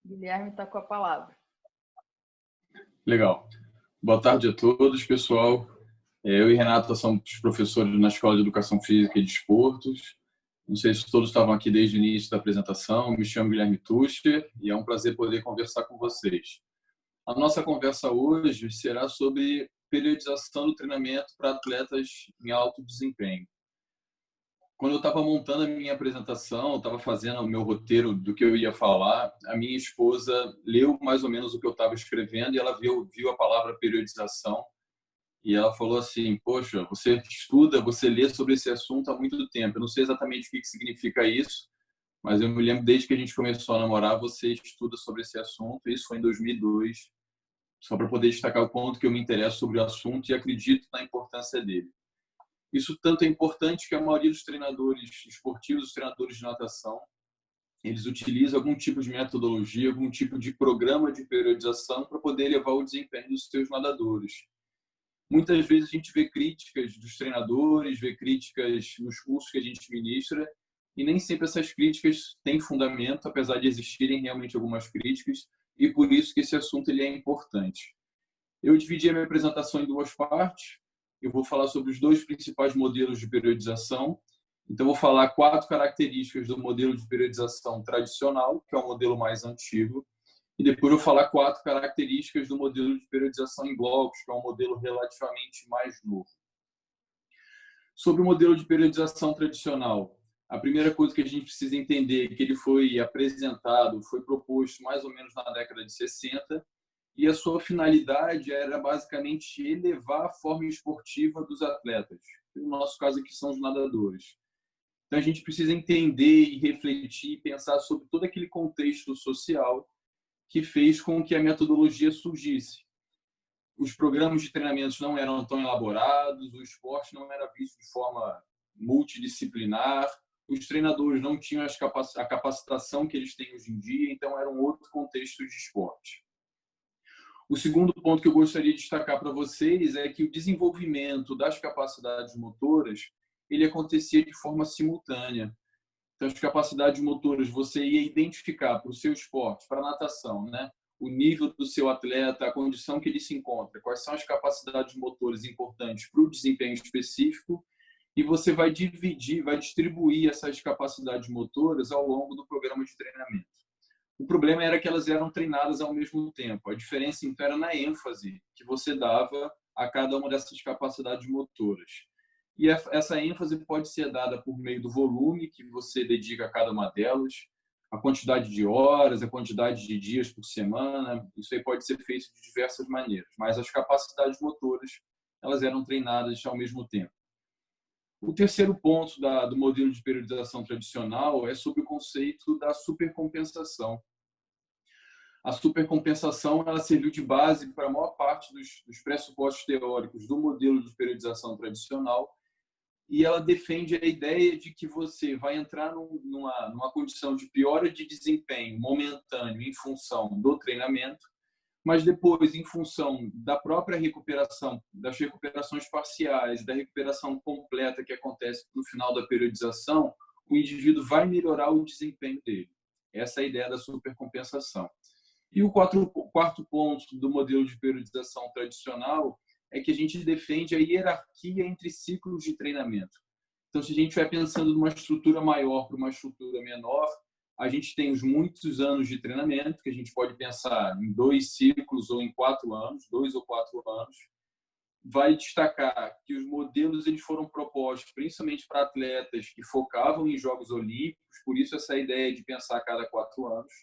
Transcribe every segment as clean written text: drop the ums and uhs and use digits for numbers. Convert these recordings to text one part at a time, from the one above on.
Guilherme está com a palavra. Legal. Boa tarde a todos, pessoal. Eu e Renata somos professores na Escola de Educação Física e Desportos. Não sei se todos estavam aqui desde o início da apresentação. Me chamo Guilherme Tuscher e é um prazer poder conversar com vocês. A nossa conversa hoje será sobre periodização do treinamento para atletas em alto desempenho. Quando eu estava montando a minha apresentação, estava fazendo o meu roteiro do que eu ia falar, a minha esposa leu mais ou menos o que eu estava escrevendo e ela viu a palavra periodização e ela falou assim: poxa, você estuda, você lê sobre esse assunto há muito tempo. Eu não sei exatamente o que significa isso, mas eu me lembro desde que a gente começou a namorar, você estuda sobre esse assunto. Isso foi em 2002, só para poder destacar o ponto que eu me interesso sobre o assunto e acredito na importância dele. Isso tanto é importante que a maioria dos treinadores esportivos, os treinadores de natação, eles utilizam algum tipo de metodologia, algum tipo de programa de periodização para poder elevar o desempenho dos seus nadadores. Muitas vezes a gente vê críticas dos treinadores, vê críticas nos cursos que a gente ministra, e nem sempre essas críticas têm fundamento, apesar de existirem realmente algumas críticas, e por isso que esse assunto ele é importante. Eu dividi a minha apresentação em duas partes. Eu vou falar sobre os dois principais modelos de periodização. Então, vou falar 4 características do modelo de periodização tradicional, que é o modelo mais antigo, e depois eu vou falar 4 características do modelo de periodização em blocos, que é um modelo relativamente mais novo. Sobre o modelo de periodização tradicional, a primeira coisa que a gente precisa entender é que ele foi apresentado, foi proposto mais ou menos na década de 60, e a sua finalidade era basicamente elevar a forma esportiva dos atletas, no nosso caso aqui são os nadadores. Então a gente precisa entender e refletir e pensar sobre todo aquele contexto social que fez com que a metodologia surgisse. Os programas de treinamentos não eram tão elaborados, o esporte não era visto de forma multidisciplinar, os treinadores não tinham a capacitação que eles têm hoje em dia, então era um outro contexto de esporte. O segundo ponto que eu gostaria de destacar para vocês é que o desenvolvimento das capacidades motoras ele acontecia de forma simultânea. Então, as capacidades motoras você ia identificar para o seu esporte, para a natação, né? O nível do seu atleta, a condição que ele se encontra, quais são as capacidades motoras importantes para o desempenho específico, e você vai dividir, vai distribuir essas capacidades motoras ao longo do programa de treinamento. O problema era que elas eram treinadas ao mesmo tempo. A diferença, então, era na ênfase que você dava a cada uma dessas capacidades motoras. E essa ênfase pode ser dada por meio do volume que você dedica a cada uma delas, a quantidade de horas, a quantidade de dias por semana. Isso aí pode ser feito de diversas maneiras, mas as capacidades motoras elas eram treinadas ao mesmo tempo. O terceiro ponto do modelo de periodização tradicional é sobre o conceito da supercompensação. A supercompensação ela serviu de base para a maior parte dos pressupostos teóricos do modelo de periodização tradicional e ela defende a ideia de que você vai entrar numa condição de piora de desempenho momentâneo em função do treinamento, mas depois, em função da própria recuperação, das recuperações parciais, da recuperação completa que acontece no final da periodização, o indivíduo vai melhorar o desempenho dele. Essa é a ideia da supercompensação. E o quarto ponto do modelo de periodização tradicional é que a gente defende a hierarquia entre ciclos de treinamento. Então, se a gente vai pensando numa estrutura maior para uma estrutura menor, a gente tem os muitos anos de treinamento, que a gente pode pensar em 2 ciclos ou em 4 anos, 2 ou 4 anos. Vai destacar que os modelos eles foram propostos principalmente para atletas que focavam em Jogos Olímpicos, por isso essa ideia de pensar a cada 4 anos.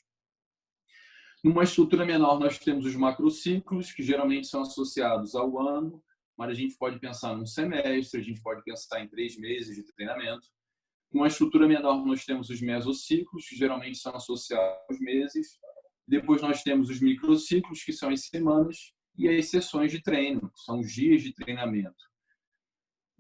Numa estrutura menor, nós temos os macrociclos, que geralmente são associados ao ano, mas a gente pode pensar num semestre, a gente pode pensar em 3 meses de treinamento. Numa estrutura menor, nós temos os mesociclos, que geralmente são associados aos meses. Depois nós temos os microciclos, que são as semanas, e as sessões de treino, que são os dias de treinamento.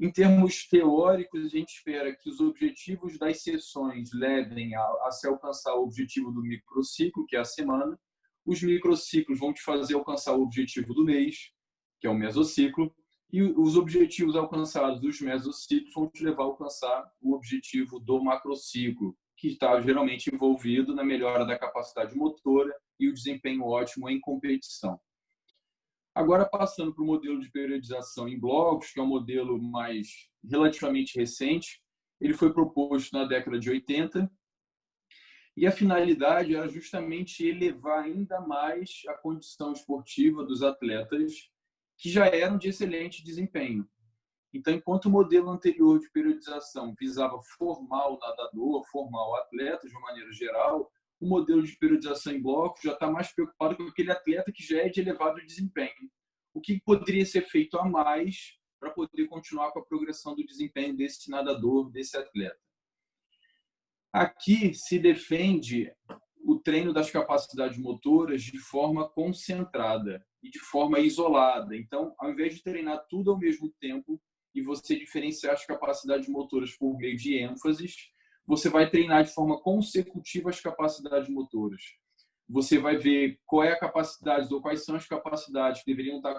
Em termos teóricos, a gente espera que os objetivos das sessões levem a se alcançar o objetivo do microciclo, que é a semana. Os microciclos vão te fazer alcançar o objetivo do mês, que é o mesociclo, e os objetivos alcançados dos mesociclos vão te levar a alcançar o objetivo do macrociclo, que está geralmente envolvido na melhora da capacidade motora e o desempenho ótimo em competição. Agora, passando para o modelo de periodização em blocos, que é um modelo mais relativamente recente, ele foi proposto na década de 80 e a finalidade era justamente elevar ainda mais a condição esportiva dos atletas que já eram de excelente desempenho. Então, enquanto o modelo anterior de periodização visava formar o nadador, formar o atleta de uma maneira geral, o modelo de periodização em blocos já está mais preocupado com aquele atleta que já é de elevado desempenho. O que poderia ser feito a mais para poder continuar com a progressão do desempenho desse nadador, desse atleta? Aqui se defende o treino das capacidades motoras de forma concentrada e de forma isolada. Então, ao invés de treinar tudo ao mesmo tempo e você diferenciar as capacidades motoras por meio de ênfases, você vai treinar de forma consecutiva as capacidades motoras. Você vai ver qual é a capacidade ou quais são as capacidades que deveriam estar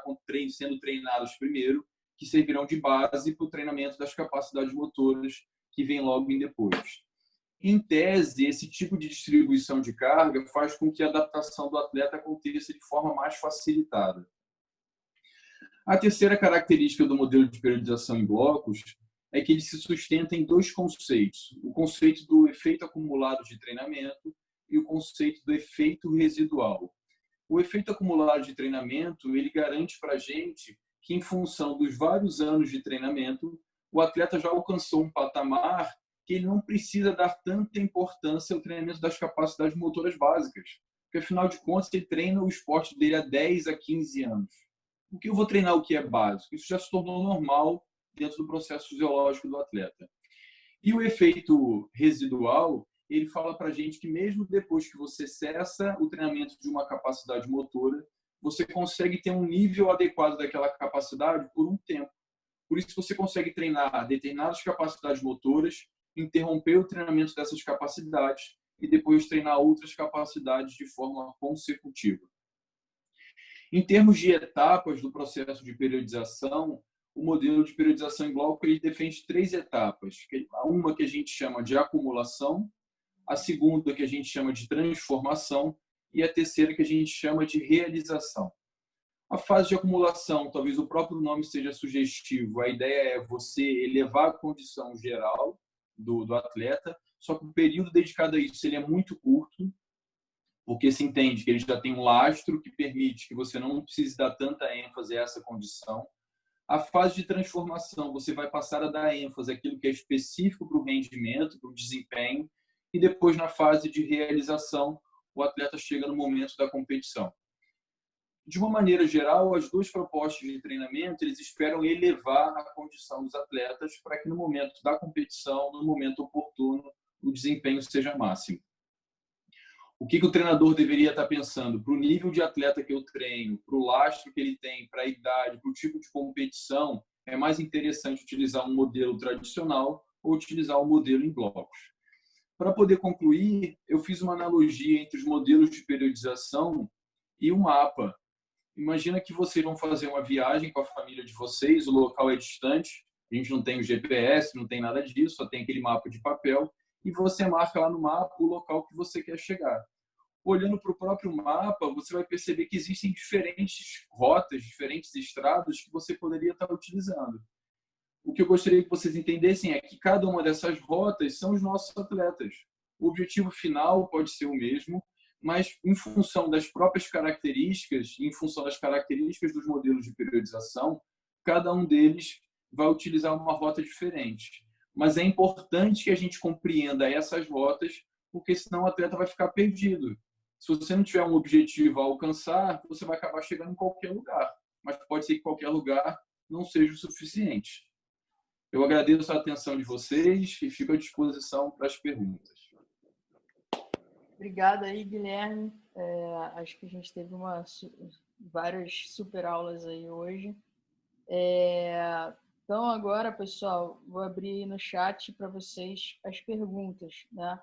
sendo treinadas primeiro, que servirão de base para o treinamento das capacidades motoras que vem logo em depois. Em tese, esse tipo de distribuição de carga faz com que a adaptação do atleta aconteça de forma mais facilitada. A terceira característica do modelo de periodização em blocos é que ele se sustenta em dois conceitos: o conceito do efeito acumulado de treinamento e o conceito do efeito residual. O efeito acumulado de treinamento, ele garante para a gente que, em função dos vários anos de treinamento, o atleta já alcançou um patamar que ele não precisa dar tanta importância ao treinamento das capacidades motoras básicas, porque, afinal de contas, ele treina o esporte dele há 10 a 15 anos. Por que eu vou treinar o que é básico? Isso já se tornou normal dentro do processo fisiológico do atleta. E o efeito residual, ele fala para a gente que mesmo depois que você cessa o treinamento de uma capacidade motora, você consegue ter um nível adequado daquela capacidade por um tempo. Por isso você consegue treinar determinadas capacidades motoras, interromper o treinamento dessas capacidades e depois treinar outras capacidades de forma consecutiva. Em termos de etapas do processo de periodização, o modelo de periodização em bloco ele defende 3 etapas. Uma que a gente chama de acumulação, a segunda que a gente chama de transformação e a terceira que a gente chama de realização. A fase de acumulação, talvez o próprio nome seja sugestivo, a ideia é você elevar a condição geral do atleta, só que o período dedicado a isso ele é muito curto, porque se entende que ele já tem um lastro que permite que você não precise dar tanta ênfase a essa condição. A fase de transformação, você vai passar a dar ênfase àquilo que é específico para o rendimento, para o desempenho, e depois, na fase de realização, o atleta chega no momento da competição. De uma maneira geral, as duas propostas de treinamento, eles esperam elevar a condição dos atletas para que no momento da competição, no momento oportuno, o desempenho seja máximo. O que o treinador deveria estar pensando? Para o nível de atleta que eu treino, para o lastro que ele tem, para a idade, para o tipo de competição, é mais interessante utilizar um modelo tradicional ou utilizar um modelo em blocos. Para poder concluir, eu fiz uma analogia entre os modelos de periodização e um mapa. Imagina que vocês vão fazer uma viagem com a família de vocês, o local é distante, a gente não tem o GPS, não tem nada disso, só tem aquele mapa de papel, e você marca lá no mapa o local que você quer chegar. Olhando para o próprio mapa, você vai perceber que existem diferentes rotas, diferentes estradas que você poderia estar utilizando. O que eu gostaria que vocês entendessem é que cada uma dessas rotas são os nossos atletas. O objetivo final pode ser o mesmo, mas em função das próprias características, em função das características dos modelos de periodização, cada um deles vai utilizar uma rota diferente. Mas é importante que a gente compreenda essas rotas, porque senão o atleta vai ficar perdido. Se você não tiver um objetivo a alcançar, você vai acabar chegando em qualquer lugar. Mas pode ser que qualquer lugar não seja o suficiente. Eu agradeço a atenção de vocês e fico à disposição para as perguntas. Obrigada aí, Guilherme. Acho que a gente teve várias super aulas aí hoje. Então, agora, pessoal, vou abrir no chat para vocês as perguntas, né?